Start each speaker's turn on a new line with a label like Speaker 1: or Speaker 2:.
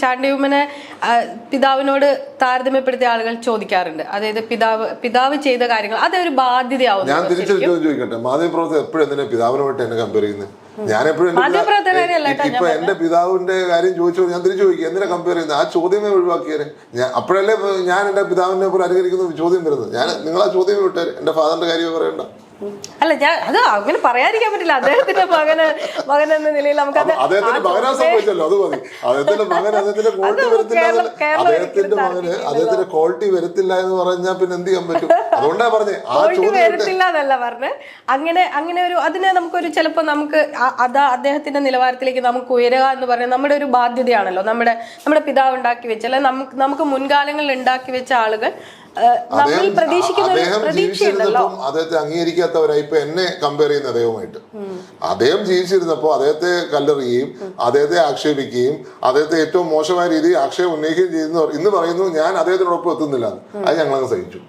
Speaker 1: ചാണ്ടിയുമ്മനെ പിതാവിനോട് താരതമ്യപ്പെടുത്തിയ ആളുകൾ ചോദിക്കാറുണ്ട്. അതായത് പിതാവ് ചെയ്ത കാര്യങ്ങൾ അതൊരു ബാധ്യതയാവും.
Speaker 2: ഞാൻ തിരിച്ചു ചോദിക്കട്ടെ, മാധ്യമപ്രവർത്തകർ എപ്പോഴും എന്തിനാ പിതാവിനോട്ട് എന്നെ കമ്പയർ ചെയ്യുന്നത്? ഞാൻ എപ്പോഴും ഇപ്പൊ എന്റെ പിതാവിന്റെ കാര്യം ചോദിച്ചോ ഞാൻ തിരിച്ചു ചോദിക്കുക, എന്തിനാ കമ്പയർ ചെയ്യുന്നത്? ആ ചോദ്യമേ ഒഴിവാക്കിയാരെ. അപ്പോഴല്ലേ ഞാൻ എന്റെ പിതാവിനെ പോലെ അനുകരിക്കുന്ന ചോദ്യം വരുന്നത്. ഞാൻ നിങ്ങൾ ആ ചോദ്യമേ വിട്ടേരെ, എന്റെ ഫാദറിന്റെ കാര്യം പറയണ്ട.
Speaker 1: അല്ല, ഞാൻ അത് അങ്ങനെ പറയാതിരിക്കാൻ പറ്റില്ല. അദ്ദേഹത്തിന്റെ മകൻ എന്ന നിലയിൽ നമുക്ക്
Speaker 2: അദ്ദേഹത്തിന്റെ മകനാ സംഭവിച്ചല്ലോ, അത് മതി. അദ്ദേഹത്തിന്റെ മകൻ അദ്ദേഹത്തിന്റെ ക്വാളിറ്റി വരത്തില്ല എന്ന് പറഞ്ഞാൽ പിന്നെ എന്ത് ചെയ്യാൻ പറ്റും? അതുകൊണ്ടാ പറഞ്ഞേ ആ ചോദ്യം
Speaker 1: വരത്തില്ല എന്നല്ല പറഞ്ഞ്. അങ്ങനെ ഒരു അതിനെ നമുക്കൊരു ചിലപ്പോ നമുക്ക് അദ്ദേഹത്തിന്റെ നിലവാരത്തിലേക്ക് നമുക്ക് ഉയരുക എന്ന് പറയുന്നത് നമ്മുടെ ഒരു ബാധ്യതയാണല്ലോ. നമ്മുടെ പിതാവ് ഉണ്ടാക്കി വെച്ച, അല്ലെ നമുക്ക് മുൻകാലങ്ങളിൽ ഉണ്ടാക്കി വെച്ച ആളുകൾ
Speaker 2: അദ്ദേഹത്തെ അംഗീകരിക്കാത്തവരായി ഇപ്പൊ എന്നെ കമ്പയർ ചെയ്യുന്ന അദ്ദേഹവുമായിട്ട്. അദ്ദേഹം ജീവിച്ചിരുന്നപ്പോ അദ്ദേഹത്തെ കല്ലെറിയുകയും അദ്ദേഹത്തെ ആക്ഷേപിക്കുകയും അദ്ദേഹത്തെ ഏറ്റവും മോശമായ രീതിയിൽ ആക്ഷേപം ഉന്നയിക്കുകയും ചെയ്യുന്ന ഇന്ന് പറയുന്നു ഞാൻ അദ്ദേഹത്തിനോടൊപ്പം എത്തുന്നില്ല. അത് ഞങ്ങളങ്ങ് സഹിച്ചു.